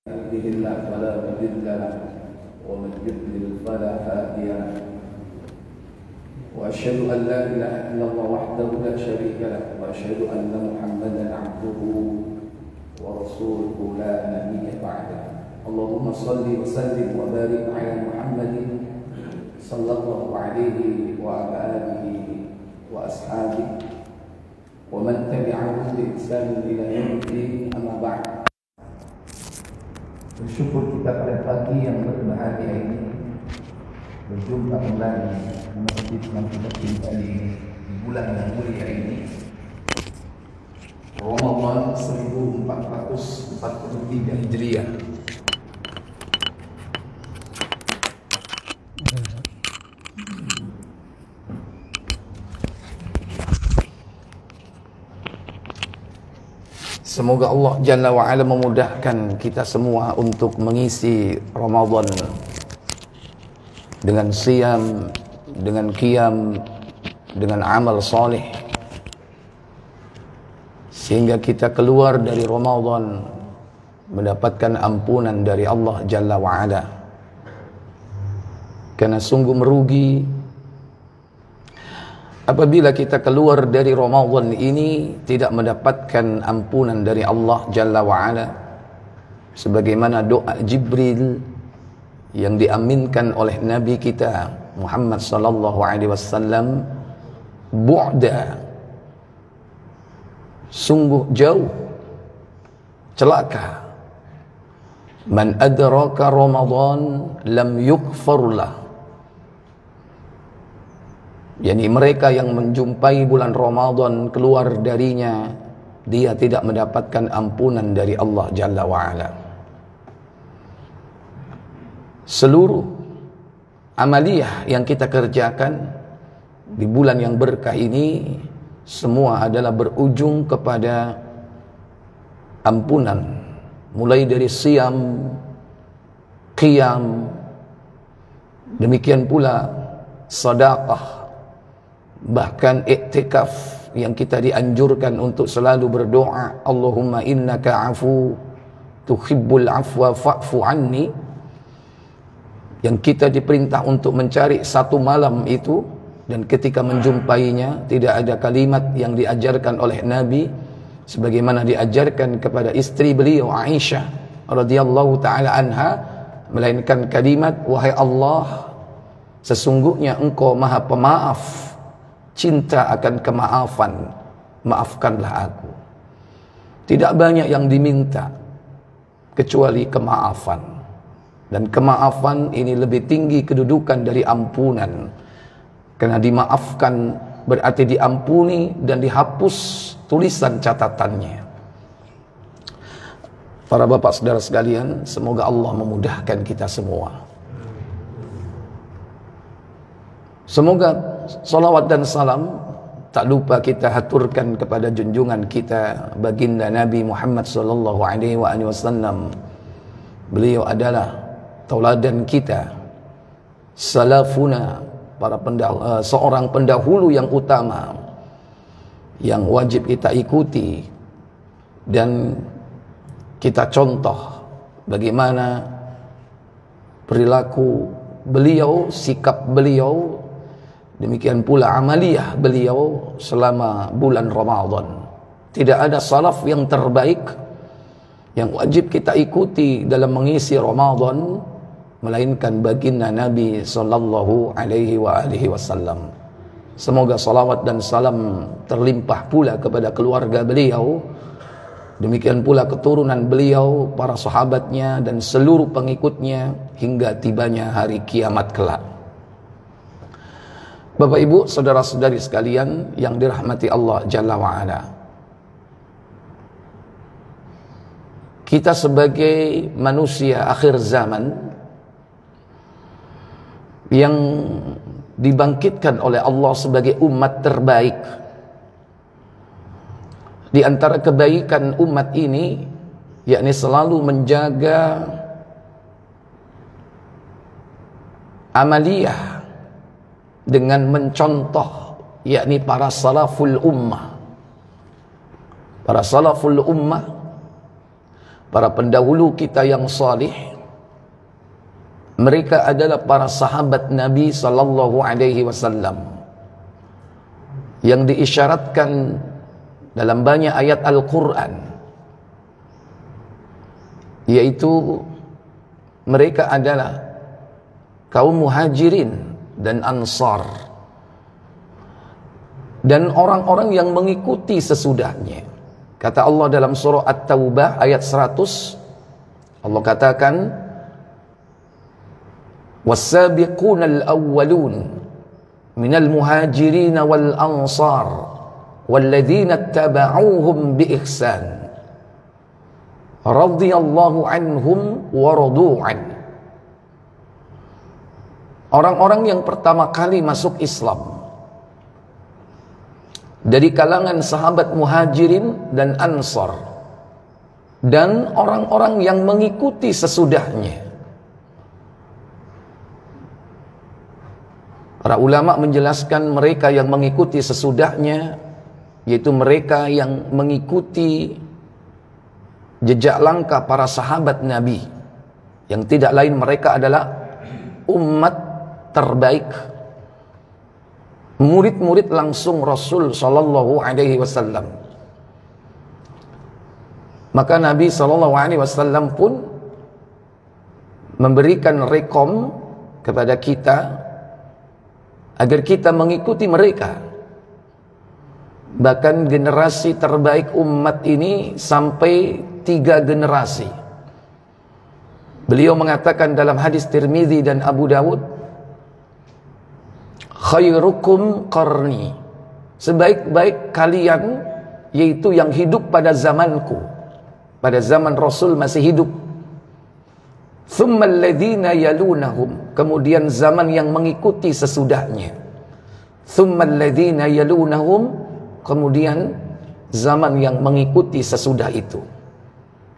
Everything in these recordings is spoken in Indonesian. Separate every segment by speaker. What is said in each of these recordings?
Speaker 1: يهده الله فلا مضل له ومن يضلل فلا هادي له وأشهد أن لا إله إلا الله وحده لا شريك له وأشهد أن محمدا عبده ورسوله لا نبي بعده اللهم صل وسلم وبارك على محمد صلى الله عليه وعلى آله وأصحابه ومن تبعهم بإحسان إلى يوم الدين أما بعد. Bersyukur kita pada pagi yang berbahagia ini berjumpa kembali di masjid yang kita cintai di bulan yang mulia ini, Ramadan 1443 Hijriah. Semoga Allah Jalla wa'ala memudahkan kita semua untuk mengisi Ramadan dengan siyam, dengan qiyam, dengan amal soleh, sehingga kita keluar dari Ramadan mendapatkan ampunan dari Allah Jalla wa'ala. Karena sungguh merugi apabila kita keluar dari Ramadan ini tidak mendapatkan ampunan dari Allah Jalla wa'ala, sebagaimana doa Jibril yang diaminkan oleh Nabi kita Muhammad sallallahu alaihi wasallam, bu'da, sungguh jauh, celaka, man adraka Ramadan lam yughfar lah, yakni mereka yang menjumpai bulan Ramadan keluar darinya, dia tidak mendapatkan ampunan dari Allah Jalla wa'ala. Seluruh amaliyah yang kita kerjakan di bulan yang berkah ini semua adalah berujung kepada ampunan, mulai dari siyam, qiyam, demikian pula sedekah, bahkan iktikaf yang kita dianjurkan untuk selalu berdoa, Allahumma innaka afu tuhibbul afwa fa'fu anni, yang kita diperintah untuk mencari satu malam itu, dan ketika menjumpainya tidak ada kalimat yang diajarkan oleh Nabi sebagaimana diajarkan kepada istri beliau Aisyah radhiyallahu taala anha, melainkan kalimat, wahai Allah, sesungguhnya Engkau Maha Pemaaf, cinta akan kemaafan, maafkanlah aku. Tidak banyak yang diminta kecuali kemaafan, dan kemaafan ini lebih tinggi kedudukan dari ampunan, karena dimaafkan berarti diampuni dan dihapus tulisan catatannya. Para bapak saudara sekalian, semoga Allah memudahkan kita semua. Semoga salawat dan salam tak lupa kita haturkan kepada junjungan kita baginda Nabi Muhammad sallallahu alaihi wasallam. Beliau adalah tauladan kita, salafuna, seorang pendahulu yang utama yang wajib kita ikuti dan kita contoh bagaimana perilaku beliau, sikap beliau, demikian pula amaliyah beliau selama bulan Ramadan. Tidak ada salaf yang terbaik yang wajib kita ikuti dalam mengisi Ramadan melainkan baginda Nabi sallallahu alaihi wasallam. Semoga salawat dan salam terlimpah pula kepada keluarga beliau, demikian pula keturunan beliau, para sahabatnya dan seluruh pengikutnya hingga tibanya hari kiamat kelak. Bapak Ibu, saudara-saudari sekalian yang dirahmati Allah Jalla wa'ala, kita sebagai manusia akhir zaman yang dibangkitkan oleh Allah sebagai umat terbaik, di antara kebaikan umat ini yakni selalu menjaga amaliyah dengan mencontoh yakni para salaful ummah. Para salaful ummah para pendahulu kita yang salih, mereka adalah para sahabat Nabi sallallahu alaihi wasallam yang diisyaratkan dalam banyak ayat Al-Quran, yaitu mereka adalah kaum muhajirin dan ansar, dan orang-orang yang mengikuti sesudahnya. Kata Allah dalam surah At-Taubah ayat 100, Allah katakan, "Was-sabiqunal awwalun minal muhajirin wal ansar walladzina ittaba'uuhum bi ihsan radhiyallahu anhum wa radu an." Orang-orang yang pertama kali masuk Islam dari kalangan sahabat muhajirin dan ansar, dan orang-orang yang mengikuti sesudahnya. Para ulama menjelaskan mereka yang mengikuti sesudahnya, yaitu mereka yang mengikuti jejak langkah para sahabat Nabi, yang tidak lain mereka adalah umat terbaik, murid-murid langsung Rasul sallallahu alaihi wasallam. Maka Nabi sallallahu alaihi wasallam pun memberikan rekom kepada kita agar kita mengikuti mereka. Bahkan generasi terbaik umat ini sampai 3 generasi. Beliau mengatakan dalam hadis Tirmizi dan Abu Dawud, "Khairukum qarni," sebaik-baik kalian yaitu yang hidup pada zamanku, pada zaman Rasul masih hidup. "Tsumma alladhina yalunahum," kemudian zaman yang mengikuti sesudahnya. "Tsumma alladhina yalunahum," kemudian zaman yang mengikuti sesudah itu.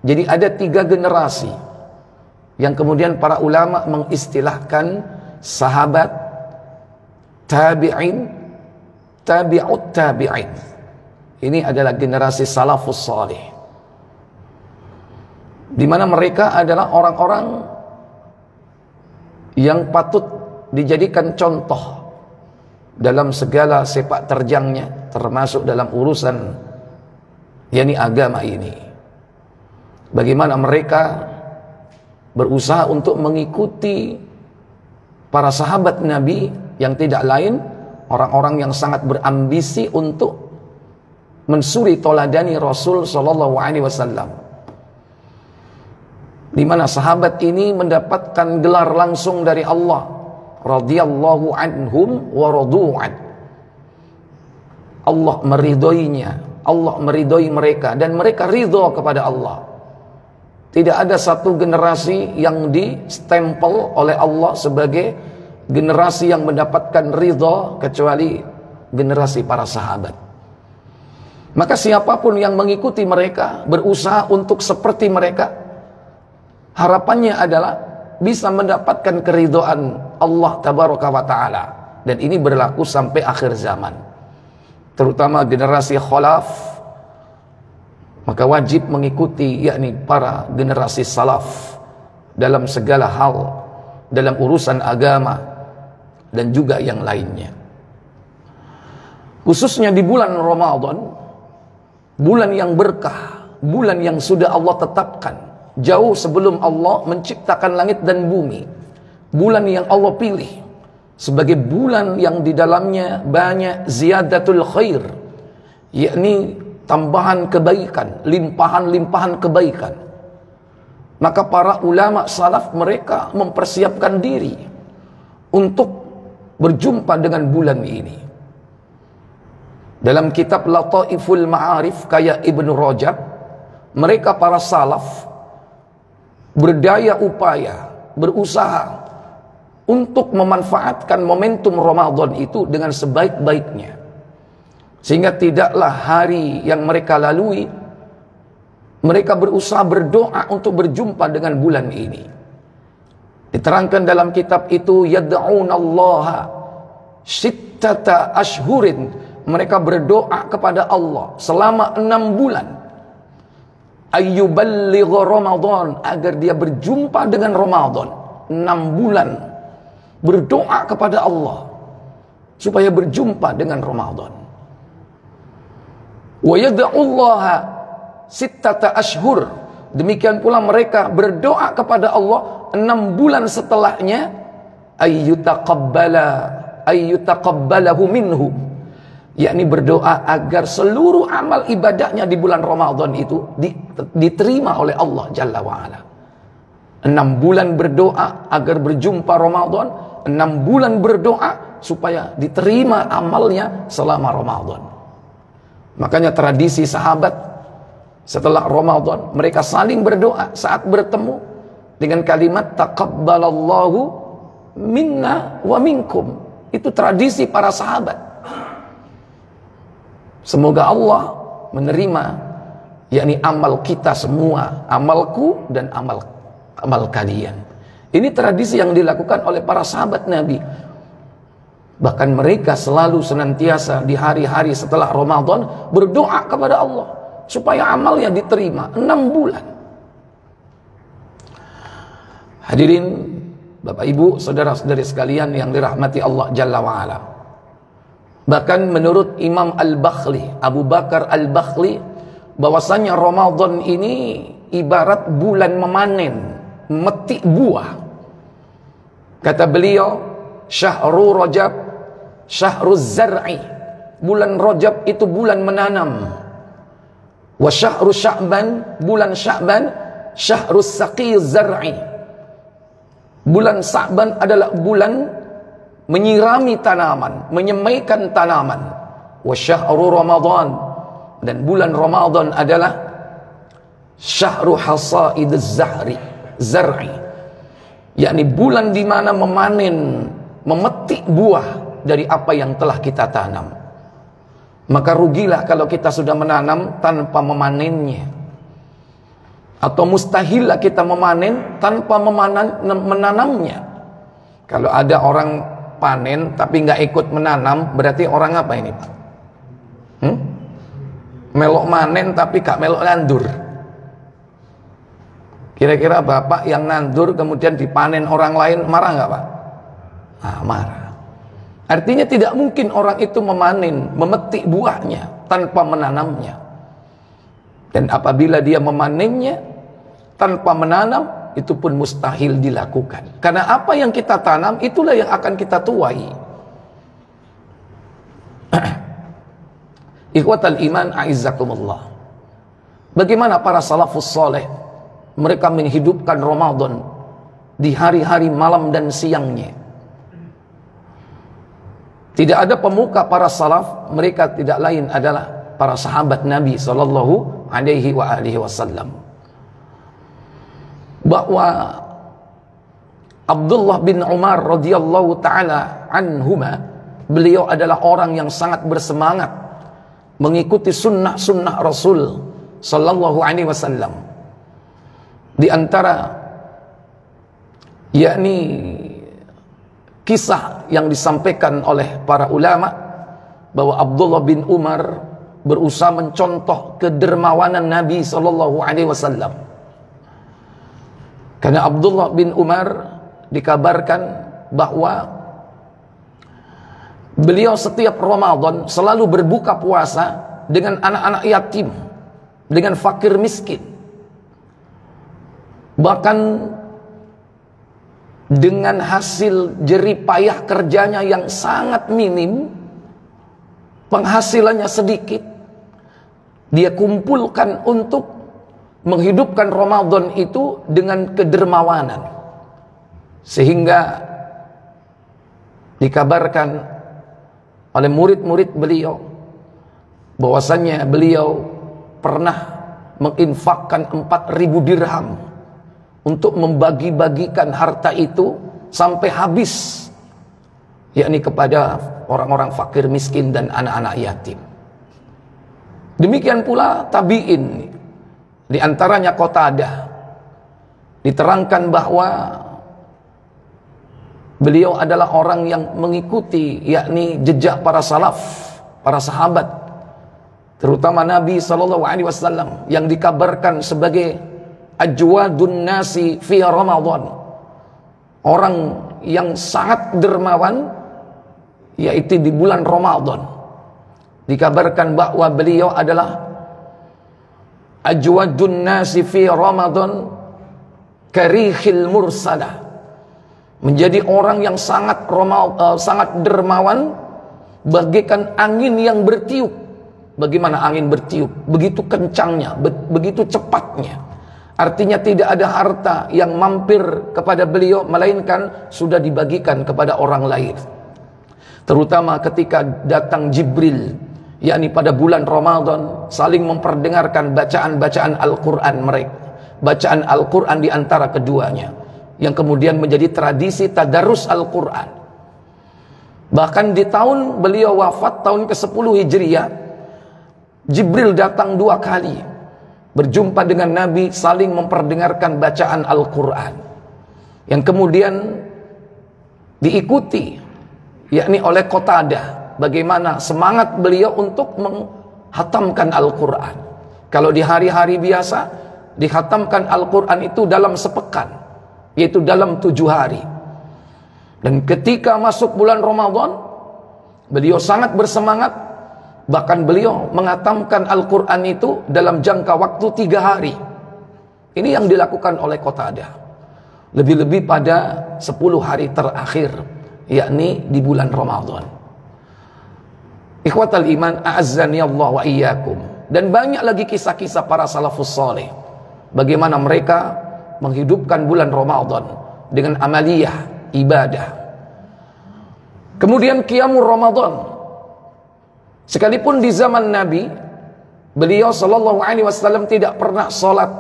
Speaker 1: Jadi ada 3 generasi yang kemudian para ulama mengistilahkan sahabat, tabi'in, tabi'ut tabi'in. Ini adalah generasi salafus salih, di mana mereka adalah orang-orang yang patut dijadikan contoh dalam segala sepak terjangnya, termasuk dalam urusan yakni agama ini. Bagaimana mereka berusaha untuk mengikuti para sahabat Nabi yang tidak lain orang-orang yang sangat berambisi untuk mensuri toladani Rasul sallallahu alaihi wasallam, di mana sahabat ini mendapatkan gelar langsung dari Allah, radhiyallahu anhum wa radu an. Allah meridhoinya, Allah meridhoi mereka dan mereka ridho kepada Allah. Tidak ada satu generasi yang distempel oleh Allah sebagai generasi yang mendapatkan ridho kecuali generasi para sahabat. Maka siapapun yang mengikuti mereka, berusaha untuk seperti mereka, harapannya adalah bisa mendapatkan keridhaan Allah tabaraka wa ta'ala. Dan ini berlaku sampai akhir zaman, terutama generasi khalaf. Maka wajib mengikuti yakni para generasi salaf dalam segala hal, dalam urusan agama dan juga yang lainnya. Khususnya di bulan Ramadan, bulan yang berkah, bulan yang sudah Allah tetapkan jauh sebelum Allah menciptakan langit dan bumi. Bulan yang Allah pilih sebagai bulan yang di dalamnya banyak ziyadatul khair, yakni tambahan kebaikan, limpahan-limpahan kebaikan. Maka para ulama salaf mereka mempersiapkan diri untuk berjumpa dengan bulan ini. Dalam kitab Lataiful Ma'arif kayak Ibnu Rajab, mereka para salaf berdaya upaya, berusaha untuk memanfaatkan momentum Ramadan itu dengan sebaik-baiknya, sehingga tidaklah hari yang mereka lalui mereka berusaha berdoa untuk berjumpa dengan bulan ini. Diterangkan dalam kitab itu, yad'unallaha sittata ashhurin, mereka berdoa kepada Allah selama 6 bulan. ayyuballigha Ramadan, agar dia berjumpa dengan Ramadan. 6 bulan berdoa kepada Allah supaya berjumpa dengan Ramadan. Wa yad'ullaha sittata ashhur, demikian pula mereka berdoa kepada Allah 6 bulan setelahnya, ayyutaqabbalahu minhu, yakni berdoa agar seluruh amal ibadahnya di bulan Ramadan itu diterima oleh Allah Jalla wa'ala. 6 bulan berdoa agar berjumpa Ramadan, 6 bulan berdoa supaya diterima amalnya selama Ramadan. Makanya tradisi sahabat setelah Ramadan mereka saling berdoa saat bertemu dengan kalimat taqabbalallahu minna wa minkum. Itu tradisi para sahabat. Semoga Allah menerima yakni amal kita semua, amalku dan amal kalian. Ini tradisi yang dilakukan oleh para sahabat Nabi. Bahkan mereka selalu senantiasa di hari-hari setelah Ramadan berdoa kepada Allah supaya amalnya diterima 6 bulan. Hadirin Bapak Ibu, saudara-saudari sekalian yang dirahmati Allah Jalla wa'ala. Bahkan menurut Imam Al-Bakhli, Abu Bakar Al-Bakhli, bahwasanya Ramadan ini ibarat bulan memanen, metik buah. Kata beliau, Syahrul Rajab Syahruz Zar'i, bulan Rajab itu bulan menanam. Wa Syahrul Sya'ban, bulan Sya'ban Syahrus Saqiyuz Zar'i, bulan Sya'ban adalah bulan menyirami tanaman, menyemaikan tanaman. Wa Syahrul Ramadan, dan bulan Ramadan adalah Syahrul Hasaiduz Zar'i, yakni bulan di mana memanen, memetik buah dari apa yang telah kita tanam. Maka rugilah kalau kita sudah menanam tanpa memanennya, atau mustahillah kita memanen tanpa menanamnya. Kalau ada orang panen tapi nggak ikut menanam, berarti orang apa ini, Pak? Melok manen tapi gak melok nandur. Kira-kira bapak yang nandur kemudian dipanen orang lain marah nggak, Pak? Nah, marah. Artinya tidak mungkin orang itu memanen, memetik buahnya tanpa menanamnya. Dan apabila dia memanennya tanpa menanam, itu pun mustahil dilakukan. Karena apa yang kita tanam, itulah yang akan kita tuai. Ikhwatal iman a'izzakumullah. Bagaimana para salafus saleh mereka menghidupkan Ramadan di hari-hari malam dan siangnya. Tidak ada pemuka para salaf, mereka tidak lain adalah para sahabat Nabi sallallahu alaihi wasallam. Bahwa Abdullah bin Umar radhiyallahu taala anhuma, beliau adalah orang yang sangat bersemangat mengikuti sunnah-sunnah Rasul sallallahu alaihi wasallam. Di antara yakni kisah yang disampaikan oleh para ulama bahwa Abdullah bin Umar berusaha mencontoh kedermawanan Nabi sallallahu alaihi wasallam. Karena Abdullah bin Umar dikabarkan bahwa beliau setiap Ramadan selalu berbuka puasa dengan anak-anak yatim, dengan fakir miskin. Bahkan dengan hasil jerih payah kerjanya yang sangat minim, penghasilannya sedikit, dia kumpulkan untuk menghidupkan Ramadan itu dengan kedermawanan. Sehingga dikabarkan oleh murid-murid beliau bahwasannya beliau pernah menginfakkan 4.000 dirham untuk membagi-bagikan harta itu sampai habis, yakni kepada orang-orang fakir miskin dan anak-anak yatim. Demikian pula tabi'in, di antaranya Qatadah, diterangkan bahwa beliau adalah orang yang mengikuti yakni jejak para salaf, para sahabat, terutama Nabi SAW yang dikabarkan sebagai ajwadun nasi fi Ramadan, orang yang sangat dermawan yaitu di bulan Ramadan. Dikabarkan bahwa beliau adalah ajwadun nasi fi Ramadan karihil mursalah, menjadi orang yang sangat dermawan bagaikan angin yang bertiup. Bagaimana angin bertiup? Begitu kencangnya, begitu cepatnya. Artinya tidak ada harta yang mampir kepada beliau melainkan sudah dibagikan kepada orang lain. Terutama ketika datang Jibril, yakni pada bulan Ramadan, saling memperdengarkan bacaan-bacaan Al-Quran mereka, bacaan Al-Quran di antara keduanya, yang kemudian menjadi tradisi tadarus Al-Quran. Bahkan di tahun beliau wafat, tahun ke-10 Hijriah, Jibril datang 2 kali berjumpa dengan Nabi, saling memperdengarkan bacaan Al-Quran yang kemudian diikuti yakni oleh Qatadah, bagaimana semangat beliau untuk menghatamkan Al-Quran. Kalau di hari-hari biasa dihatamkan Al-Quran itu dalam sepekan, yaitu dalam 7 hari. Dan ketika masuk bulan Ramadan, beliau sangat bersemangat. Bahkan beliau menghatamkan Al-Quran itu dalam jangka waktu 3 hari. Ini yang dilakukan oleh Qatadah. Lebih-lebih pada 10 hari terakhir, yakni di bulan Ramadan. Ikhwatal iman, a'azzani Allah wa iyyakum. Dan banyak lagi kisah-kisah para salafus saleh, bagaimana mereka menghidupkan bulan Ramadan dengan amaliyah, ibadah. Kemudian qiyamul Ramadan. Sekalipun di zaman Nabi, beliau sallallahu alaihi wasallam tidak pernah salat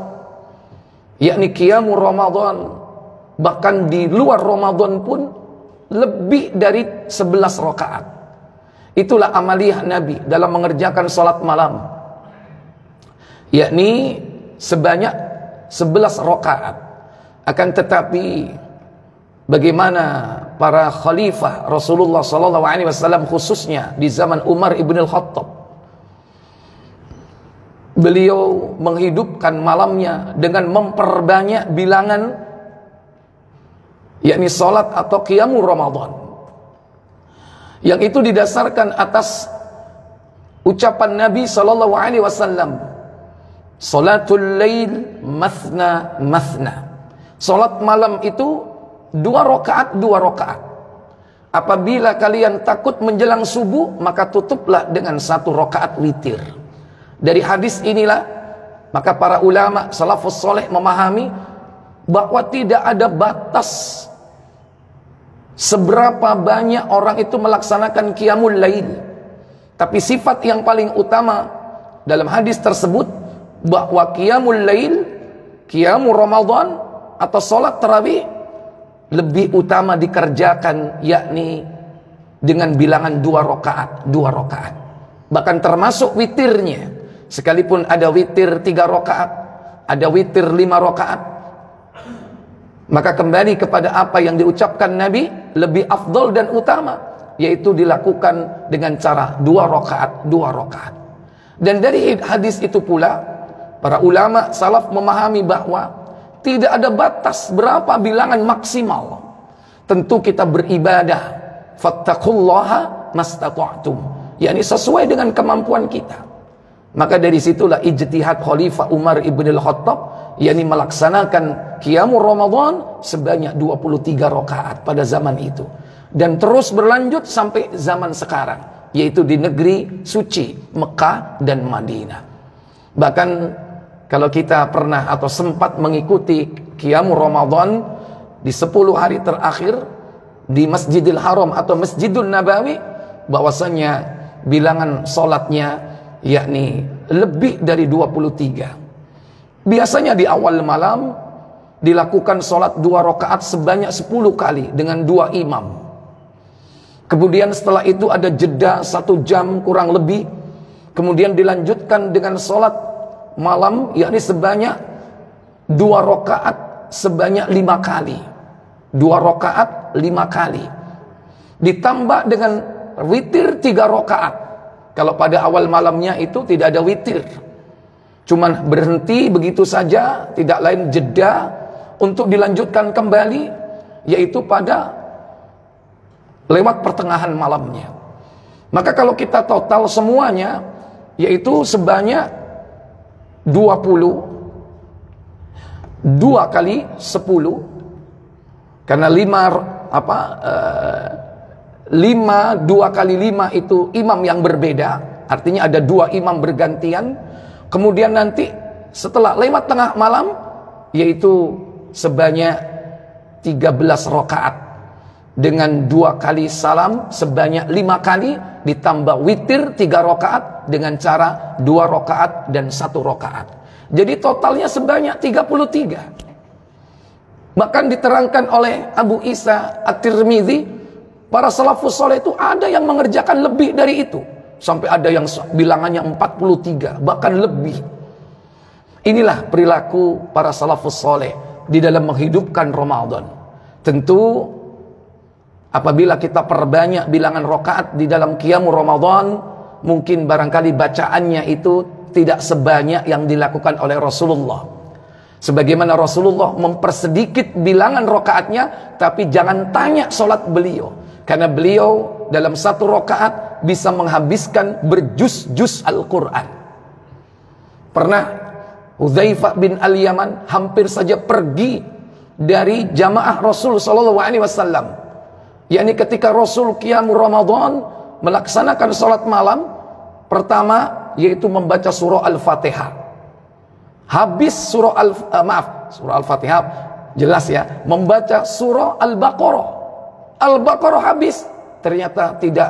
Speaker 1: yakni qiyamul Ramadan. Bahkan di luar Ramadan pun lebih dari 11 rakaat. Itulah amaliyah Nabi dalam mengerjakan salat malam, yakni sebanyak 11 rakaat. Akan tetapi bagaimana para khalifah Rasulullah SAW, khususnya di zaman Umar ibn al-Khattab, beliau menghidupkan malamnya dengan memperbanyak bilangan yakni salat atau qiyamul Ramadan, yang itu didasarkan atas ucapan Nabi SAW, salatul lail mathna mathna. Salat malam itu 2 rakaat, 2 rakaat. Apabila kalian takut menjelang subuh, maka tutuplah dengan 1 rakaat witir. Dari hadis inilah maka para ulama salafus soleh memahami bahwa tidak ada batas seberapa banyak orang itu melaksanakan qiyamul lail. Tapi sifat yang paling utama dalam hadis tersebut bahwa qiyamul lail, qiyamul Ramadan atau salat tarawih lebih utama dikerjakan yakni dengan bilangan 2 rakaat, 2 rakaat. Bahkan termasuk witirnya, sekalipun ada witir 3 rakaat, ada witir 5 rakaat, maka kembali kepada apa yang diucapkan Nabi, lebih afdal dan utama, yaitu dilakukan dengan cara 2 rakaat, 2 rakaat. Dan dari hadis itu pula para ulama salaf memahami bahwa tidak ada batas berapa bilangan maksimal. Tentu kita beribadah, fattaqullaha mastata'tum, yakni sesuai dengan kemampuan kita. Maka dari situlah ijtihad Khalifah Umar ibn al-Khattab, yakni melaksanakan qiyamul Ramadan sebanyak 23 rakaat pada zaman itu, dan terus berlanjut sampai zaman sekarang, yaitu di negeri suci Mekah dan Madinah. Bahkan kalau kita pernah atau sempat mengikuti qiyamul Ramadan di 10 hari terakhir di Masjidil Haram atau Masjidun Nabawi, bahwasanya bilangan solatnya yakni lebih dari 23. Biasanya di awal malam dilakukan solat 2 rakaat sebanyak 10 kali dengan 2 imam. Kemudian setelah itu ada jeda 1 jam kurang lebih, kemudian dilanjutkan dengan solat malam yakni sebanyak 2 rakaat sebanyak 5 kali, 2 rakaat 5 kali, ditambah dengan witir 3 rakaat, Kalau pada awal malamnya itu tidak ada witir, cuman berhenti begitu saja, tidak lain jeda untuk dilanjutkan kembali, yaitu pada lewat pertengahan malamnya. Maka kalau kita total semuanya, yaitu sebanyak 22 kali 10, karena 2 kali 5 itu imam yang berbeda, artinya ada 2 imam bergantian. Kemudian nanti setelah lewat tengah malam, yaitu sebanyak 13 rakaat dengan 2 kali salam sebanyak 5 kali, ditambah witir 3 rakaat dengan cara 2 rakaat dan 1 rakaat. Jadi totalnya sebanyak 33. Bahkan diterangkan oleh Abu Isa At-Tirmidzi, para salafus soleh itu ada yang mengerjakan lebih dari itu, sampai ada yang bilangannya 43, bahkan lebih. Inilah perilaku para salafus soleh di dalam menghidupkan Ramadan. Tentu apabila kita perbanyak bilangan rakaat di dalam qiyamul Ramadan, mungkin barangkali bacaannya itu tidak sebanyak yang dilakukan oleh Rasulullah. Sebagaimana Rasulullah mempersedikit bilangan rakaatnya, tapi jangan tanya solat beliau, karena beliau dalam 1 rakaat bisa menghabiskan berjuz-juz Al-Quran. Pernah Hudzaifah bin Al-Yaman hampir saja pergi dari jamaah Rasul SAW, yakni ketika Rasul qiyamul Ramadan melaksanakan salat malam pertama, yaitu membaca surah Al-Fatihah. Habis surah Al-Fatihah jelas ya, membaca surah Al-Baqarah habis, ternyata tidak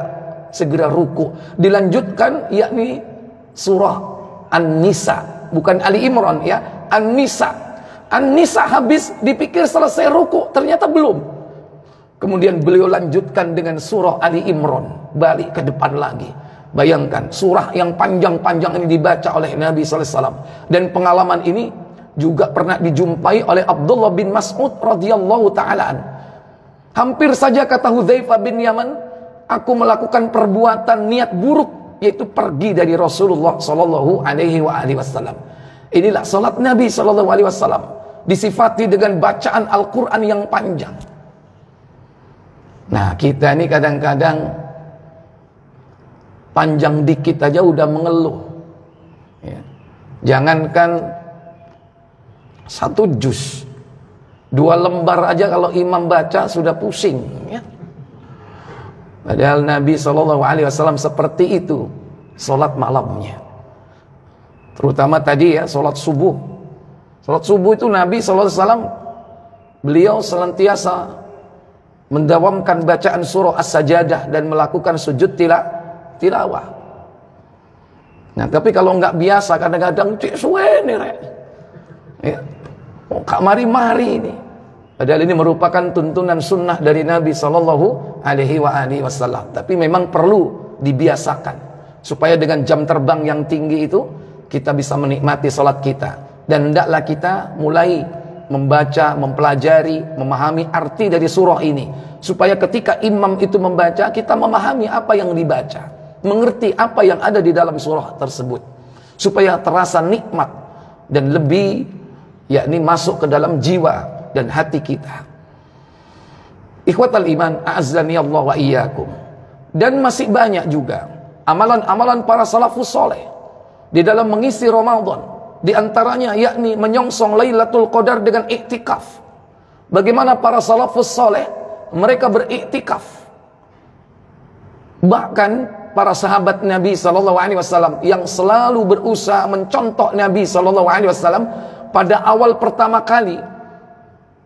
Speaker 1: segera ruku. Dilanjutkan yakni surah An-Nisa, bukan Ali Imran ya, An-Nisa. An-Nisa habis, dipikir selesai ruku, ternyata belum. Kemudian beliau lanjutkan dengan surah Ali Imran, balik ke depan lagi. Bayangkan, surah yang panjang-panjang ini dibaca oleh Nabi SAW. Dan pengalaman ini juga pernah dijumpai oleh Abdullah bin Mas'ud radhiyallahu ta'ala. Hampir saja kata Hudzaifah bin Yaman, aku melakukan perbuatan niat buruk, yaitu pergi dari Rasulullah sallallahu alaihi wasallam. Inilah salat Nabi sallallahu alaihi wasallam, disifati dengan bacaan Al-Qur'an yang panjang. Nah, kita ini kadang-kadang panjang dikit aja udah mengeluh ya. Jangankan 1 juz, 2 lembar aja kalau imam baca sudah pusing ya. Padahal Nabi SAW seperti itu solat malamnya, terutama tadi ya, solat subuh. Solat subuh itu Nabi SAW, beliau senantiasa mendawamkan bacaan surah As-Sajadah dan melakukan sujud tilawah. Nah, tapi kalau nggak biasa, kadang-kadang cik suwe nih rek ya, kak mari-mari ini. Padahal ini merupakan tuntunan sunnah dari Nabi Sallallahu Alaihi Wasallam. Tapi memang perlu dibiasakan supaya dengan jam terbang yang tinggi itu kita bisa menikmati salat kita. Dan hendaklah kita mulai membaca, mempelajari, memahami arti dari surah ini, supaya ketika imam itu membaca, kita memahami apa yang dibaca, mengerti apa yang ada di dalam surah tersebut, supaya terasa nikmat dan lebih yakni masuk ke dalam jiwa dan hati kita. Ikhwatal iman, a'azzani Allah wa iyyakum. Dan masih banyak juga amalan-amalan para salafus soleh di dalam mengisi Ramadan. Di antaranya yakni menyongsong Lailatul Qadar dengan iktikaf. Bagaimana para salafus soleh mereka beriktikaf. Bahkan para sahabat Nabi SAW yang selalu berusaha mencontoh Nabi SAW pada awal pertama kali,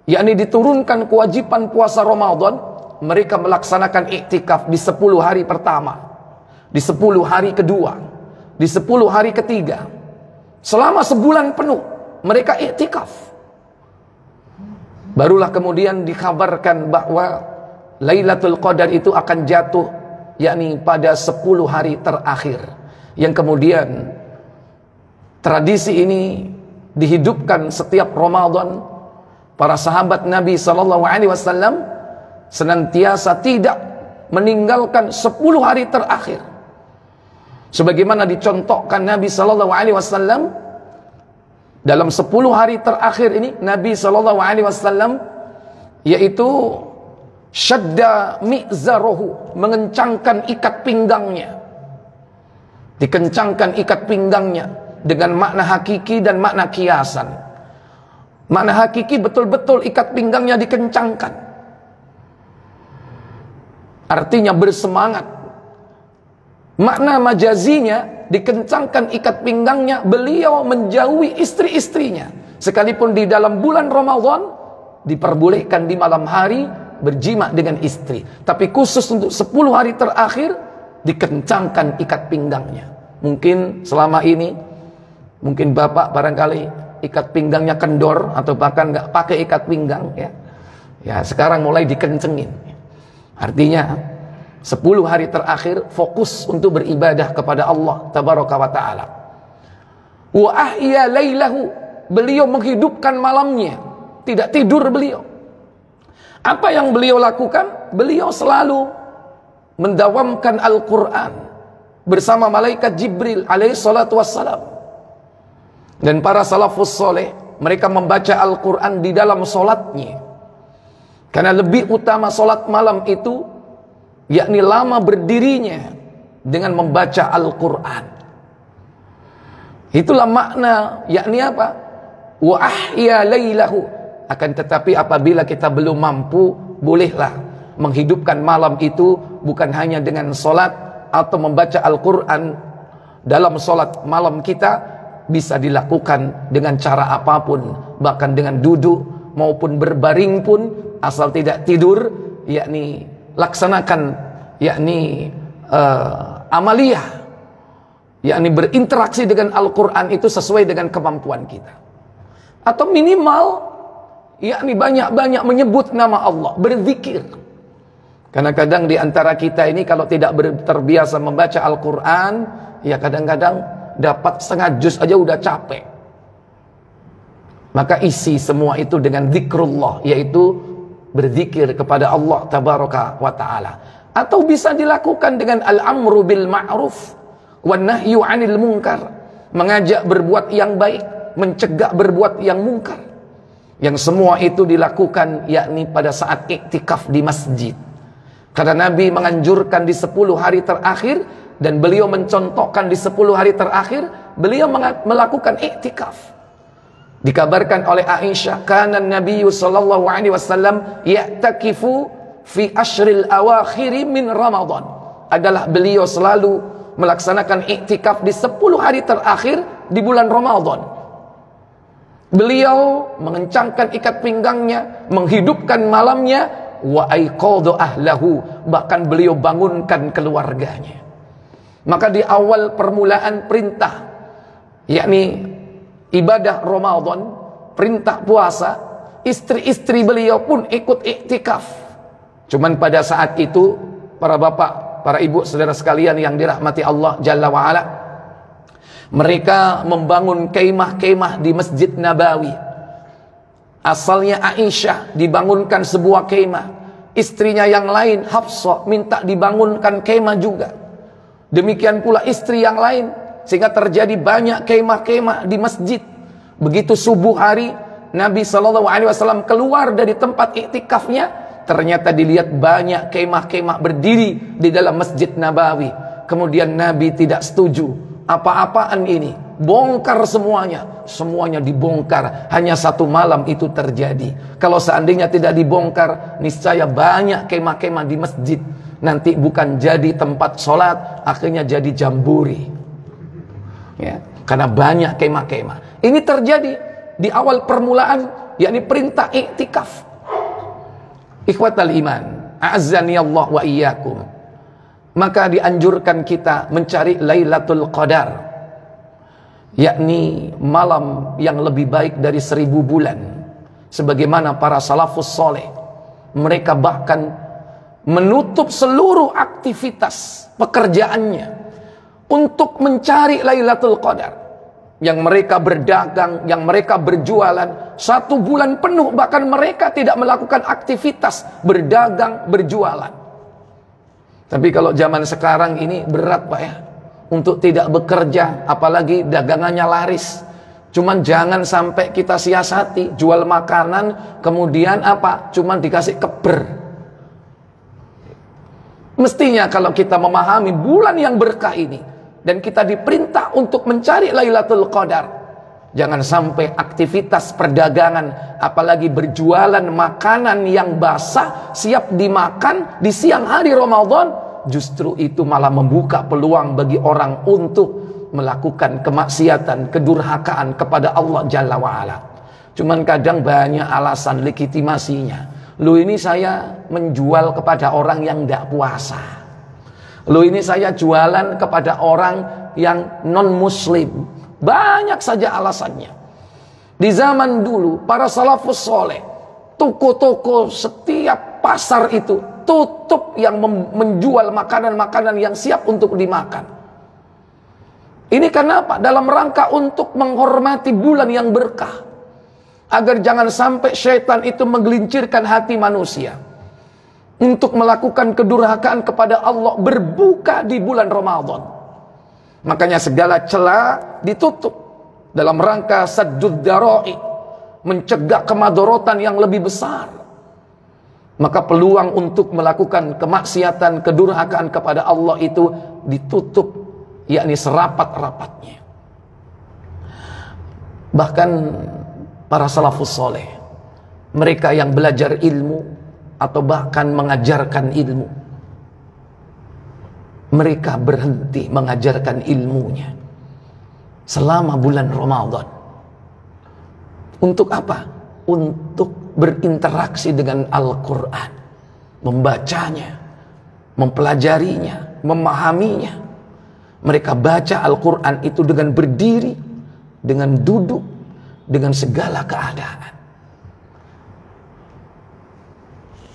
Speaker 1: yakni diturunkan kewajiban puasa Ramadan, mereka melaksanakan iktikaf di 10 hari pertama, di 10 hari kedua, di 10 hari ketiga. Selama sebulan penuh mereka iktikaf. Barulah kemudian dikabarkan bahwa Lailatul Qadar itu akan jatuh yakni pada 10 hari terakhir, yang kemudian tradisi ini dihidupkan setiap Ramadan. Para sahabat Nabi SAW senantiasa tidak meninggalkan 10 hari terakhir. Sebagaimana dicontohkan Nabi sallallahu alaihi wasallam dalam 10 hari terakhir ini, Nabi sallallahu alaihi wasallam yaitu syadda mi'zarahu, mengencangkan ikat pinggangnya. Dikencangkan ikat pinggangnya dengan makna hakiki dan makna kiasan. Makna hakiki betul-betul ikat pinggangnya dikencangkan. Artinya bersemangat. Makna majazinya, dikencangkan ikat pinggangnya, beliau menjauhi istri-istrinya. Sekalipun di dalam bulan Ramadan diperbolehkan di malam hari berjima dengan istri, tapi khusus untuk 10 hari terakhir dikencangkan ikat pinggangnya. Mungkin selama ini, mungkin bapak barangkali ikat pinggangnya kendor atau bahkan nggak pakai ikat pinggang, ya sekarang mulai dikencengin. Artinya 10 hari terakhir fokus untuk beribadah kepada Allah tabaraka wa ta'ala. Wa ahya lailahu, beliau menghidupkan malamnya, tidak tidur beliau. Apa yang beliau lakukan? Beliau selalu mendawamkan Al-Quran bersama malaikat Jibril alaihi salatu wassalam. Dan para salafus soleh, mereka membaca Al-Quran di dalam solatnya. Karena lebih utama solat malam itu, yakni lama berdirinya dengan membaca Al-Quran. Itulah makna, yakni apa? Wa ahya lailahu. Akan tetapi apabila kita belum mampu, bolehlah menghidupkan malam itu bukan hanya dengan solat atau membaca Al-Quran dalam solat malam kita, bisa dilakukan dengan cara apapun, bahkan dengan duduk maupun berbaring pun, asal tidak tidur, yakni laksanakan, yakni amaliyah, yakni berinteraksi dengan Al-Quran itu sesuai dengan kemampuan kita. Atau minimal, yakni banyak-banyak menyebut nama Allah, berzikir. Karena kadang di antara kita ini kalau tidak terbiasa membaca Al-Quran, ya kadang-kadang dapat setengah juz aja udah capek. Maka isi semua itu dengan zikrullah, yaitu berzikir kepada Allah tabaraka wa ta'ala. Atau bisa dilakukan dengan al-amru bil ma'ruf wan nahyu 'anil munkar, mengajak berbuat yang baik, mencegah berbuat yang munkar. Yang semua itu dilakukan yakni pada saat iktikaf di masjid. Karena Nabi menganjurkan di 10 hari terakhir, dan beliau mencontohkan di 10 hari terakhir beliau melakukan iktikaf. Dikabarkan oleh Aisyah, kana Nabi sallallahu alaihi wasallam ya'takifu fi ashril awakhir min Ramadan. Adalah beliau selalu melaksanakan iktikaf di 10 hari terakhir di bulan Ramadan. Beliau mengencangkan ikat pinggangnya, menghidupkan malamnya, wa aiqadha ahlahu, bahkan beliau bangunkan keluarganya. Maka di awal permulaan perintah, yakni ibadah Ramadan, perintah puasa, istri-istri beliau pun ikut iktikaf. Cuman pada saat itu, para bapak, para ibu, saudara sekalian yang dirahmati Allah Jalla wa'ala, mereka membangun kemah-kemah di Masjid Nabawi. Asalnya Aisyah dibangunkan sebuah kemah, istrinya yang lain Hafsah minta dibangunkan kemah juga. Demikian pula istri yang lain, sehingga terjadi banyak kemah-kemah di masjid. Begitu subuh hari, Nabi SAW keluar dari tempat iktikafnya, ternyata dilihat banyak kemah-kemah berdiri di dalam Masjid Nabawi. Kemudian Nabi tidak setuju. Apa-apaan ini? Bongkar semuanya. Semuanya dibongkar. Hanya satu malam itu terjadi. Kalau seandainya tidak dibongkar, niscaya banyak kemah-kemah di masjid. Nanti bukan jadi tempat sholat, akhirnya jadi jamburi. Ya, karena banyak kemah-kemah. Ini terjadi di awal permulaan, yakni perintah iktikaf. Ikhwatal iman, a'azzani Allah wa iyyakum. Maka dianjurkan kita mencari Lailatul Qadar, yakni malam yang lebih baik dari 1000 bulan. Sebagaimana para salafus soleh, mereka bahkan menutup seluruh aktivitas pekerjaannya untuk mencari Lailatul Qadar. Yang mereka berdagang, yang mereka berjualan 1 bulan penuh, bahkan mereka tidak melakukan aktivitas berdagang, berjualan. Tapi kalau zaman sekarang ini berat Pak ya. untuk tidak bekerja, apalagi dagangannya laris. Cuman jangan sampai kita siasati jual makanan kemudian apa? Cuman dikasih keber. Mestinya kalau kita memahami bulan yang berkah ini dan kita diperintah untuk mencari Lailatul Qadar, jangan sampai aktivitas perdagangan apalagi berjualan makanan yang basah siap dimakan di siang hari Ramadan, justru itu malah membuka peluang bagi orang untuk melakukan kemaksiatan, kedurhakaan kepada Allah Jalla wa'ala. Cuman kadang banyak alasan legitimasinya. Lu ini saya menjual kepada orang yang tidak puasa. Lu ini saya jualan kepada orang yang non muslim. Banyak saja alasannya. Di zaman dulu para salafus soleh, toko-toko setiap pasar itu tutup yang menjual makanan-makanan yang siap untuk dimakan. Ini karena apa? Dalam rangka untuk menghormati bulan yang berkah, agar jangan sampai syaitan itu menggelincirkan hati manusia untuk melakukan kedurhakaan kepada Allah berbuka di bulan Ramadan. Makanya segala celah ditutup dalam rangka saddud dzara'i, mencegah kemadorotan yang lebih besar. Maka peluang untuk melakukan kemaksiatan, kedurhakaan kepada Allah itu ditutup, yakni serapat-rapatnya. Bahkan para salafus soleh, mereka yang belajar ilmu atau bahkan mengajarkan ilmu, mereka berhenti mengajarkan ilmunya selama bulan Ramadan. Untuk apa? Untuk berinteraksi dengan Al-Quran, membacanya, mempelajarinya, memahaminya. Mereka baca Al-Quran itu dengan berdiri, dengan duduk, dengan segala keadaan.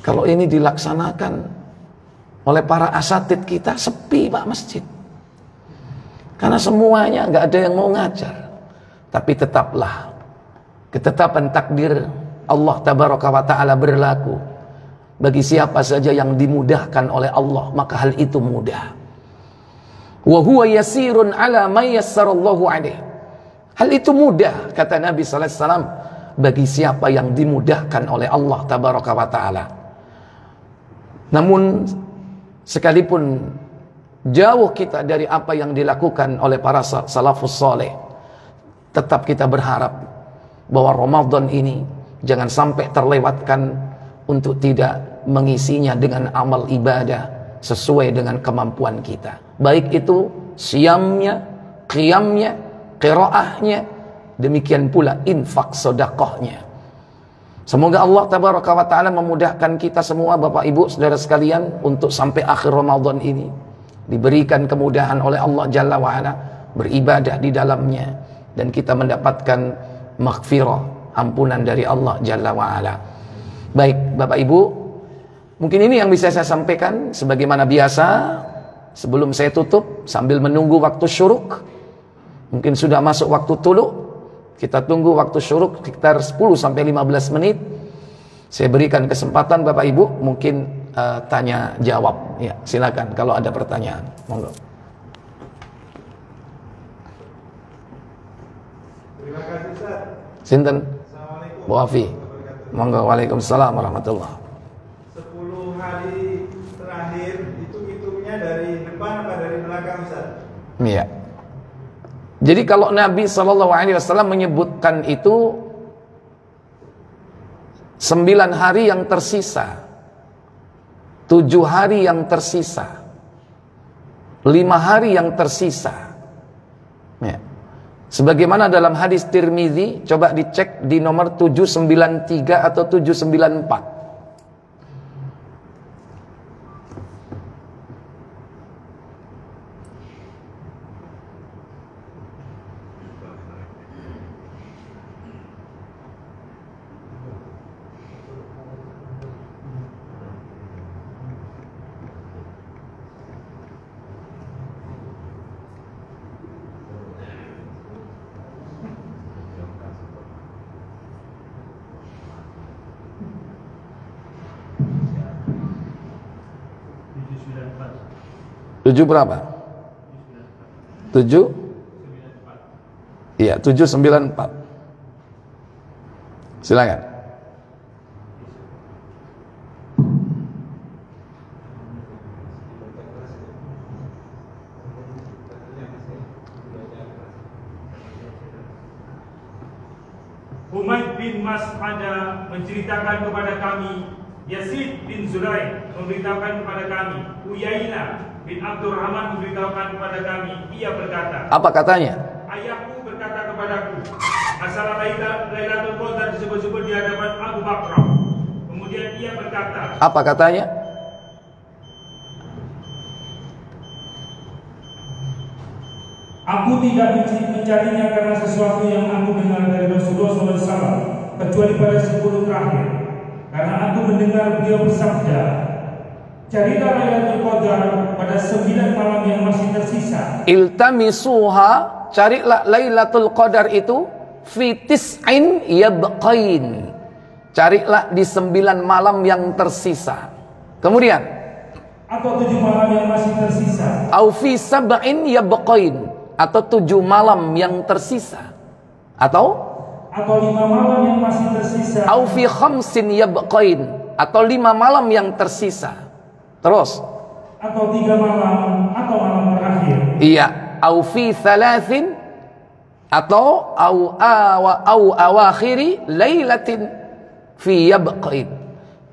Speaker 1: Kalau ini dilaksanakan oleh para asatid kita, sepi Pak masjid. Karena semuanya nggak ada yang mau ngajar. Tapi tetaplah ketetapan takdir Allah Tabaraka wa Ta'ala berlaku. Bagi siapa saja yang dimudahkan oleh Allah, maka hal itu mudah. Wa huwa yasirun ala may yassarallahu alaih. Hal itu mudah, kata Nabi sallallahu alaihi wasallam, bagi siapa yang dimudahkan oleh Allah Tabaraka wa Ta'ala. Namun sekalipun jauh kita dari apa yang dilakukan oleh para salafus saleh, tetap kita berharap bahwa Ramadan ini jangan sampai terlewatkan untuk tidak mengisinya dengan amal ibadah sesuai dengan kemampuan kita. Baik itu siyamnya, qiyamnya, qiraahnya, demikian pula infak sedekahnya. Semoga Allah Tabaraka wa Ta'ala memudahkan kita semua, Bapak Ibu Saudara sekalian, untuk sampai akhir Ramadan ini diberikan kemudahan oleh Allah Jalla wa Ala beribadah di dalamnya, dan kita mendapatkan maghfirah, ampunan dari Allah Jalla wa Ala. Baik Bapak Ibu, mungkin ini yang bisa saya sampaikan. Sebagaimana biasa, sebelum saya tutup, sambil menunggu waktu syuruk, mungkin sudah masuk waktu tulu, kita tunggu waktu syuruk sekitar 10-15 menit. Saya berikan kesempatan Bapak Ibu, mungkin tanya jawab. Ya, silakan kalau ada pertanyaan. Monggo.
Speaker 2: Terima kasih Ustaz.
Speaker 1: Sinten?
Speaker 2: Assalamualaikum.
Speaker 1: Bu Afi. Monggo. Waalaikumsalam warahmatullahi.
Speaker 2: 10 hari terakhir itu hitungnya dari depan apa dari belakang Ustaz?
Speaker 1: Iya. Jadi kalau Nabi SAW menyebutkan itu 9 hari yang tersisa, 7 hari yang tersisa, 5 hari yang tersisa. Ya. Sebagaimana dalam hadis Tirmizi, coba dicek di nomor 793 atau 794. Tujuh berapa? Iya, 794. Silakan.
Speaker 3: Humaid bin Mas'ada menceritakan kepada kami, Yazid bin Zuraik memberitahukan kepada kami, Uyainah bin Abdurrahman memberitahukan kepada kami, ia berkata,
Speaker 1: apa katanya?
Speaker 3: ayahku berkata kepadaku, masalah Lailatul Qadar disebut-sebut di hadapan Abu Bakar. Kemudian ia berkata,
Speaker 1: apa katanya?
Speaker 3: aku tidak mencarinya karena sesuatu yang aku dengar dari Rasulullah SAW, kecuali pada 10 terakhir. Karena aku mendengar beliau bersabda, carilah Lailatul Qadar pada 9 malam yang masih tersisa.
Speaker 1: Iltamisuha, carilah Lailatul Qadar itu fi tis'in yabqain. Carilah di 9 malam yang tersisa. Kemudian
Speaker 3: atau 7 malam yang masih tersisa.
Speaker 1: Au fi sab'in yabqain, atau 7 malam yang tersisa. Atau
Speaker 3: 5 malam yang masih tersisa.
Speaker 1: Au fi khamsin yabqain, atau 5 malam yang tersisa. Terus
Speaker 3: atau 3 malam atau malam terakhir.
Speaker 1: Iya, au fi thalathin, atau au awakhiri lailatin fi yabqain.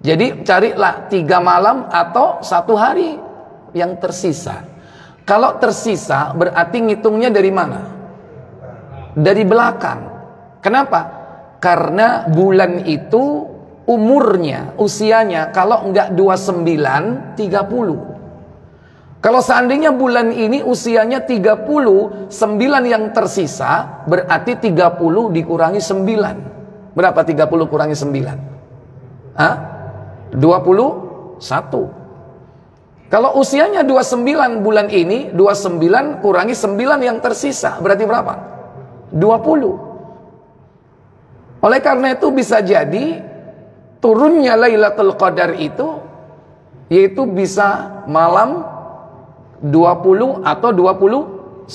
Speaker 1: Jadi carilah 3 malam atau 1 hari yang tersisa. Kalau tersisa berarti ngitungnya dari mana? Dari belakang. Kenapa? Karena bulan itu umurnya, usianya kalau enggak 29, 30. Kalau seandainya bulan ini usianya 30, 9 yang tersisa berarti 30 dikurangi 9. Berapa 30 kurangi 9? Hah? 21. Kalau usianya 29 bulan ini, 29 kurangi 9 yang tersisa, berarti berapa? 20. Oleh karena itu bisa jadi turunnya Lailatul Qadar itu yaitu bisa malam 20 atau 21.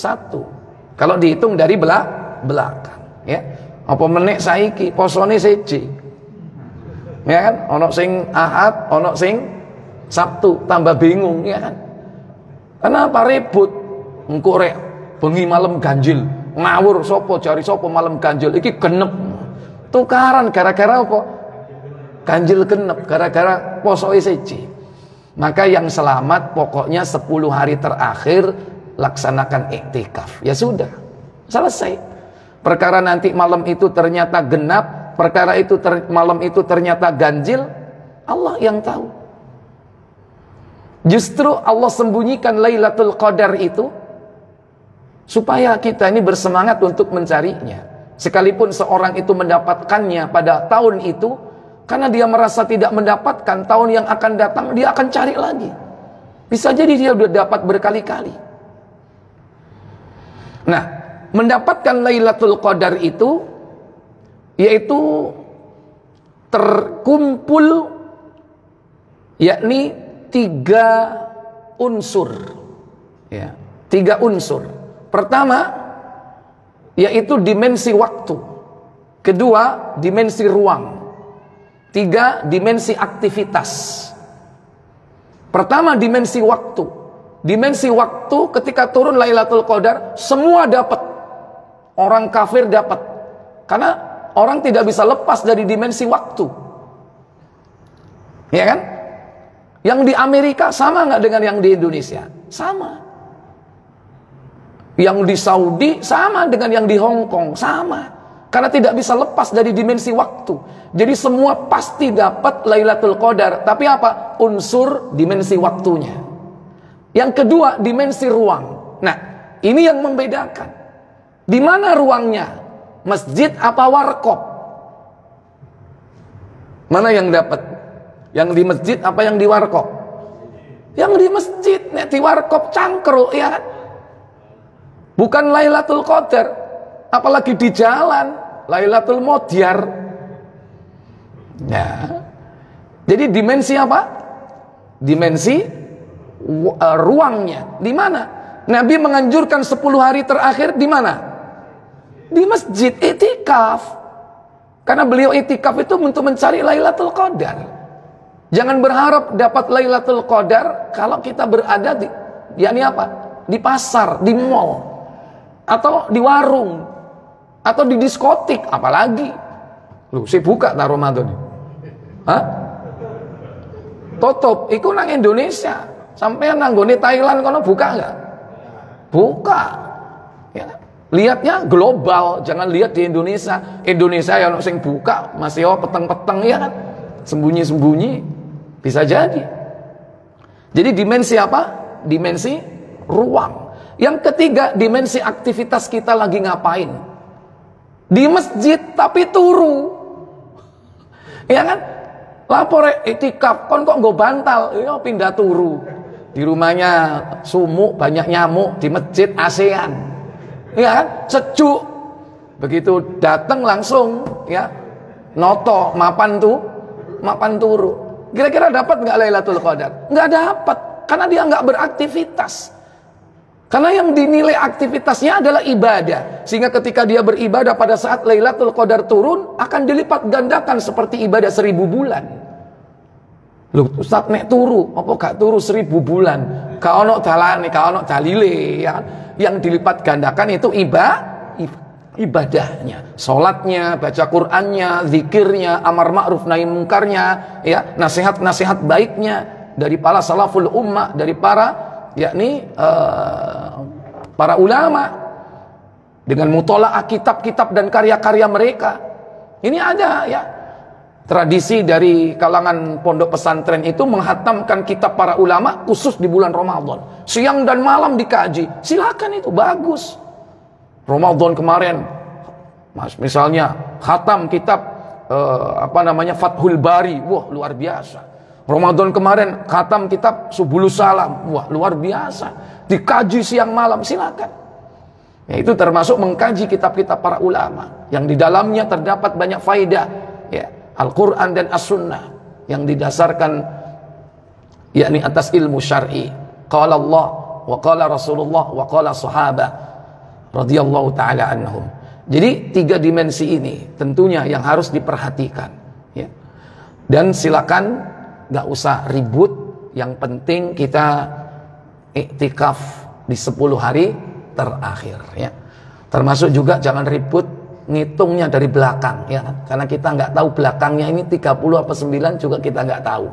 Speaker 1: Kalau dihitung dari belakang, ya. Apa meneh saiki posone seje. Ya kan? Ono sing Ahad, ono sing Sabtu, tambah bingung, ya kan? Kenapa ribut? Engko rek bengi malam ganjil, ngawur sopo cari sopo malam ganjil, iki genep. Tukaran gara-gara apa? Ganjil genep, gara-gara posoke siji. Maka yang selamat pokoknya 10 hari terakhir laksanakan iktikaf. Ya sudah, selesai. Perkara nanti malam itu ternyata genap, perkara itu malam itu ternyata ganjil, Allah yang tahu. Justru Allah sembunyikan Lailatul Qadar itu supaya kita ini bersemangat untuk mencarinya. Sekalipun seorang itu mendapatkannya pada tahun itu, karena dia merasa tidak mendapatkan, tahun yang akan datang dia akan cari lagi. Bisa jadi dia sudah dapat berkali-kali. Nah, mendapatkan Lailatul Qadar itu yaitu terkumpul yakni 3 unsur, ya, 3 unsur. Pertama yaitu dimensi waktu, kedua dimensi ruang, 3 dimensi aktivitas. Pertama dimensi waktu. Dimensi waktu ketika turun Lailatul Qadar semua dapat. Orang kafir dapat. Karena orang tidak bisa lepas dari dimensi waktu. Ya kan? Yang di Amerika sama nggak dengan yang di Indonesia? Sama. Yang di Saudi sama dengan yang di Hong Kong, sama. Karena tidak bisa lepas dari dimensi waktu. Jadi semua pasti dapat Lailatul Qadar. Tapi apa? Unsur dimensi waktunya. Yang kedua, dimensi ruang. Nah, ini yang membedakan. Di mana ruangnya? Masjid apa warkop? Mana yang dapat? Yang di masjid apa yang di warkop? Yang di masjid, nek di warkop cangkruk, ya kan? Bukan Lailatul Qadar, apalagi di jalan Lailatul Modyar. Ya. Jadi dimensi apa? Dimensi ruangnya. Di mana? Nabi menganjurkan 10 hari terakhir di mana? Di masjid, iktikaf. Karena beliau iktikaf itu untuk mencari Lailatul Qadar. Jangan berharap dapat Lailatul Qadar kalau kita berada di, yakni apa? Di pasar, di mall, atau di warung, atau di diskotik, apalagi. Loh, saya buka nah Ramadan. Hah? Tutup, iku nang Indonesia. Sampai nanggone Thailand kono buka enggak? Buka. Ya. Lihatnya global, jangan lihat di Indonesia. Indonesia yang sing buka masih peteng-peteng ya kan. Sembunyi-sembunyi bisa jadi. Jadi dimensi apa? Dimensi ruang. Yang ketiga, dimensi aktivitas kita lagi ngapain. Di masjid tapi turu. Ya kan? Lapor iktikaf, kon kok nggo bantal, ya pindah turu. Di rumahnya sumuk, banyak nyamuk, di masjid ASEAN. Ya kan? Sejuk. Begitu datang langsung ya noto mapan turu. Kira-kira dapat nggak Lailatul Qadar? Nggak dapat, karena dia nggak beraktivitas. Karena yang dinilai aktivitasnya adalah ibadah. Sehingga ketika dia beribadah pada saat Lailatul Qadar turun, akan dilipat gandakan seperti ibadah 1000 bulan. Loh, Ustaz nek turu, apa gak turu 1000 bulan? Ka ono dalane, ka ono dalile, ya kan? Yang dilipat gandakan itu ibadahnya, salatnya, baca Qur'annya, zikirnya, amar ma'ruf nahi mungkarnya, ya, nasihat-nasihat baiknya dari para salaful ummah, dari para yakni para ulama, dengan mutola'ah kitab-kitab dan karya-karya mereka. Ini ada ya tradisi dari kalangan pondok pesantren itu menghatamkan kitab para ulama khusus di bulan Ramadan. Siang dan malam dikaji. Silakan, itu bagus. Ramadan kemarin misalnya khatam kitab Fathul Bari. Wah, luar biasa. Ramadan kemarin khatam kitab Subulus Salam. Wah, luar biasa. Dikaji siang malam, silakan. Ya, itu termasuk mengkaji kitab-kitab para ulama yang di dalamnya terdapat banyak faedah, ya, Al-Quran dan As-Sunnah yang didasarkan yakni atas ilmu syar'i. Qala Allah wa qala Rasulullah wa qala sahabah radhiyallahu ta'ala anhum. Jadi 3 dimensi ini tentunya yang harus diperhatikan, ya. Dan silakan gak usah ribut, yang penting kita iktikaf di 10 hari terakhir, ya. Termasuk juga jangan ribut ngitungnya dari belakang, ya, karena kita nggak tahu belakangnya ini 30 apa 9 juga kita nggak tahu.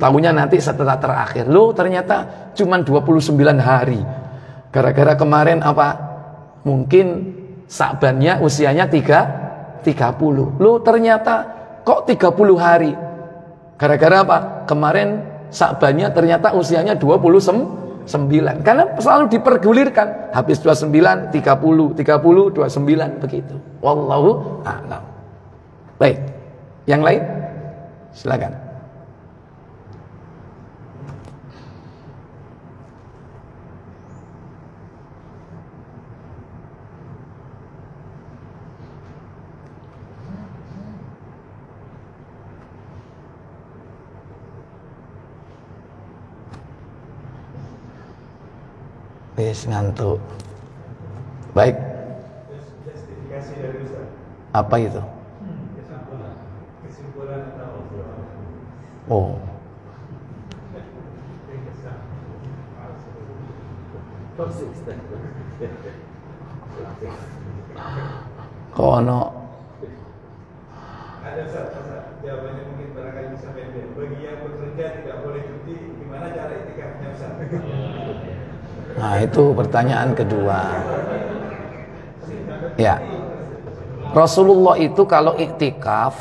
Speaker 1: Tahunya nanti setelah terakhir. Loh, ternyata cuma 29 hari. Gara-gara kemarin mungkin Sa'bannya usianya 30. Loh, ternyata kok 30 hari. Gara-gara apa? Kemarin Sa'bannya ternyata usianya 29. Karena selalu dipergulirkan, habis 29, 30, 29 begitu. Wallahu a'lam. Baik. Yang lain? Silakan. Ngantuk. Baik.
Speaker 2: Justifikasi dari Ustaz.
Speaker 1: Apa itu?
Speaker 2: Kesimpulan atau
Speaker 1: Oh. Kono.
Speaker 2: Ada Ustaz, jawabannya mungkin barangkali bisa pendek. Bagi yang bekerja tidak boleh cuti, gimana cara iktikafnya Ustaz?
Speaker 1: Nah, itu pertanyaan kedua. Ya. Rasulullah itu kalau iktikaf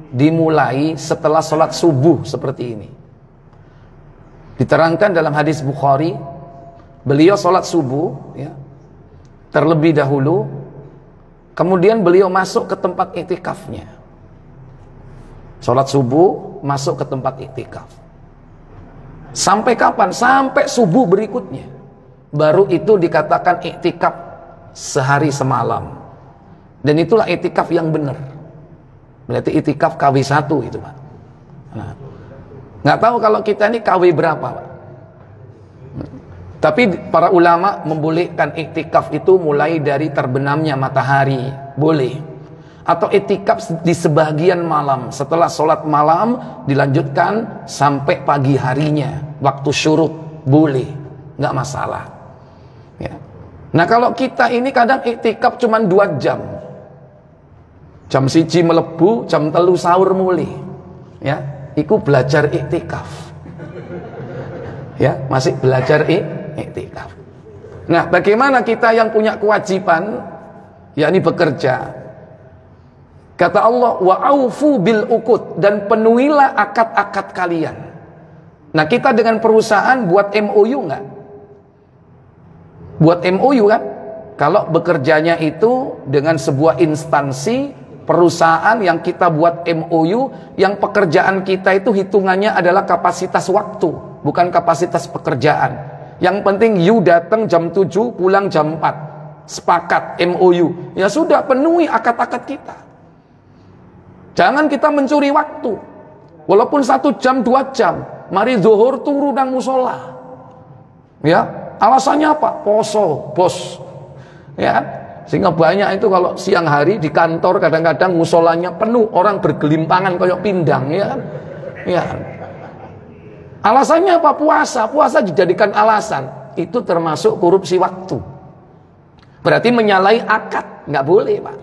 Speaker 1: dimulai setelah sholat subuh seperti ini. Diterangkan dalam hadis Bukhari, beliau sholat subuh, ya, terlebih dahulu, kemudian beliau masuk ke tempat iktikafnya. Sholat subuh, masuk ke tempat iktikaf. Sampai kapan? Sampai subuh berikutnya. Baru itu dikatakan iktikaf sehari semalam. Dan itulah iktikaf yang benar. Berarti iktikaf KW1 itu, Pak. Nah, nggak tahu kalau kita ini KW berapa, Pak. Tapi para ulama membolehkan iktikaf itu mulai dari terbenamnya matahari, boleh. Atau iktikaf di sebagian malam, setelah sholat malam dilanjutkan sampai pagi harinya, waktu syuruk, boleh, nggak masalah. Ya. Nah kalau kita ini kadang iktikaf cuma 2 jam, jam 1 melebu, jam 3 sahur mulai, ya, iku belajar iktikaf, ya, masih belajar iktikaf. Nah, bagaimana kita yang punya kewajiban, yakni bekerja? Kata Allah, wa aufu bil uqud, dan penuhilah akad-akad kalian. Nah, kita dengan perusahaan buat MOU nggak? Buat MOU kan? Kalau bekerjanya itu dengan sebuah instansi perusahaan yang kita buat MOU, yang pekerjaan kita itu hitungannya adalah kapasitas waktu, bukan kapasitas pekerjaan. Yang penting you datang jam 7, pulang jam 4. Sepakat MOU. Ya sudah, penuhi akad-akad kita. Jangan kita mencuri waktu. Walaupun 1 jam, 2 jam. Mari zuhur turu nang musola. Ya, alasannya apa? Poso, bos. Ya kan? Sehingga banyak itu kalau siang hari di kantor kadang-kadang musolanya penuh, orang bergelimpangan kayak pindang, ya kan? Ya. Alasannya apa? Puasa. Puasa dijadikan alasan. Itu termasuk korupsi waktu. Berarti menyalahi akad, nggak boleh, Pak.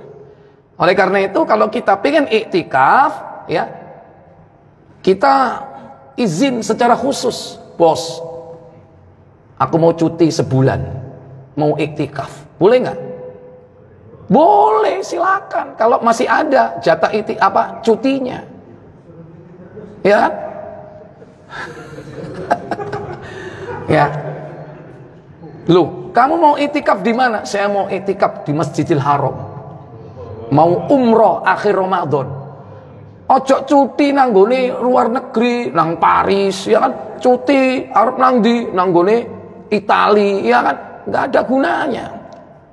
Speaker 1: Oleh karena itu kalau kita pengen iktikaf, ya, kita izin secara khusus, bos, aku mau cuti sebulan, mau iktikaf, boleh nggak? Boleh, silakan. Kalau masih ada jatah cutinya, ya, ya. Loh, kamu mau iktikaf di mana? Saya mau iktikaf di Masjidil Haram. Mau umroh akhir Ramadan. Ojo cuti nanggone luar negeri, nang Paris, ya kan? Cuti arep nang ndi? Nanggone Itali, ya kan? Nggak ada gunanya.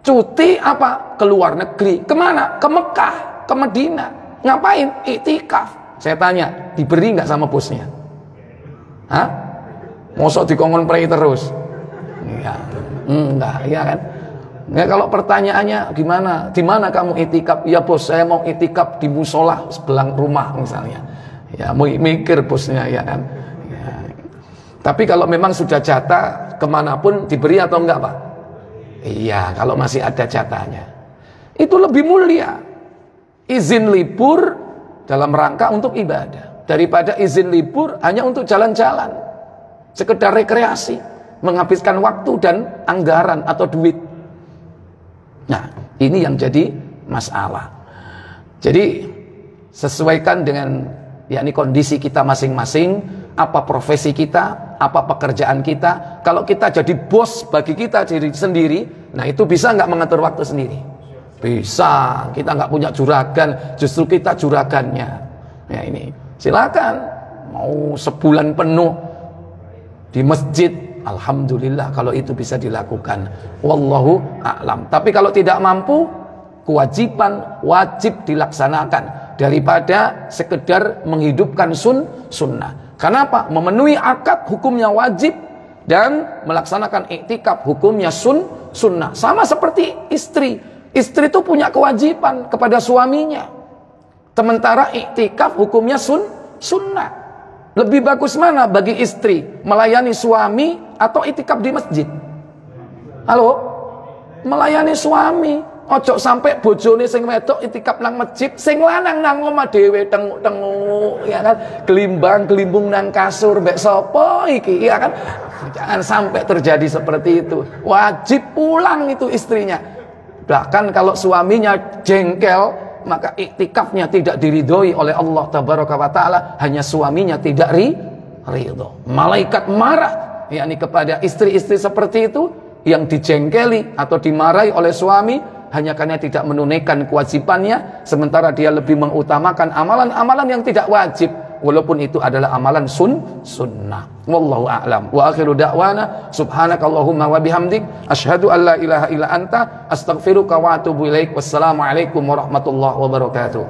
Speaker 1: Cuti apa? Ke luar negeri. Kemana? Ke Mekah, ke Madinah. Ngapain? Iktikaf. Saya tanya, diberi nggak sama bosnya? Hah? Mosok dikongkon prei terus? Ya, enggak, ya kan? Ya, kalau pertanyaannya gimana? Di mana kamu iktikaf? Ya bos, saya mau iktikaf di musola sebelah rumah misalnya. Ya, mau mikir bosnya, ya kan? Ya. Tapi kalau memang sudah jatah kemanapun diberi atau enggak, Pak? Iya, kalau masih ada jatahnya. Itu lebih mulia. Izin libur dalam rangka untuk ibadah daripada izin libur hanya untuk jalan-jalan, sekedar rekreasi, menghabiskan waktu dan anggaran atau duit. Nah, ini yang jadi masalah. Jadi sesuaikan dengan yakni kondisi kita masing-masing, apa profesi kita, apa pekerjaan kita. Kalau kita jadi bos bagi kita diri sendiri, nah itu bisa nggak mengatur waktu sendiri? Bisa. Kita nggak punya juragan, justru kita juragannya. Ya ini, silakan. Mau sebulan penuh di masjid, alhamdulillah kalau itu bisa dilakukan. Wallahu a'lam. Tapi kalau tidak mampu, kewajiban wajib dilaksanakan daripada sekedar menghidupkan sunnah. Kenapa? Memenuhi akad hukumnya wajib dan melaksanakan iktikaf hukumnya sunnah. Sama seperti istri. Istri itu punya kewajiban kepada suaminya. Sementara iktikaf hukumnya sunnah. Lebih bagus mana bagi istri? Melayani suami atau iktikaf di masjid? Halo? Melayani suami. Ojo sampai bojone sing wedok iktikaf nang masjid, sing lanang nang omah dhewe tenguk-tenguk, ya kan? Gelimbang-gelimbung nang kasur mbek sapa iki, ya kan? Jangan sampai terjadi seperti itu. Wajib pulang itu istrinya. Bahkan kalau suaminya jengkel, maka iktikafnya tidak diridhoi oleh Allah Tabaraka wa Ta'ala. Hanya suaminya tidak ridho. Malaikat marah, yakni kepada istri-istri seperti itu yang dijengkeli atau dimarahi oleh suami hanya karena tidak menunaikan kewajibannya, sementara dia lebih mengutamakan amalan-amalan yang tidak wajib, walaupun itu adalah amalan sunnah. Wallahu a'lam. Wa akhiru da'wana subhanakallahumma wa bihamdik asyhadu an la ilaha illa anta astaghfiruka wa atubu ilaik. Wassalamualaikum warahmatullahi wabarakatuh.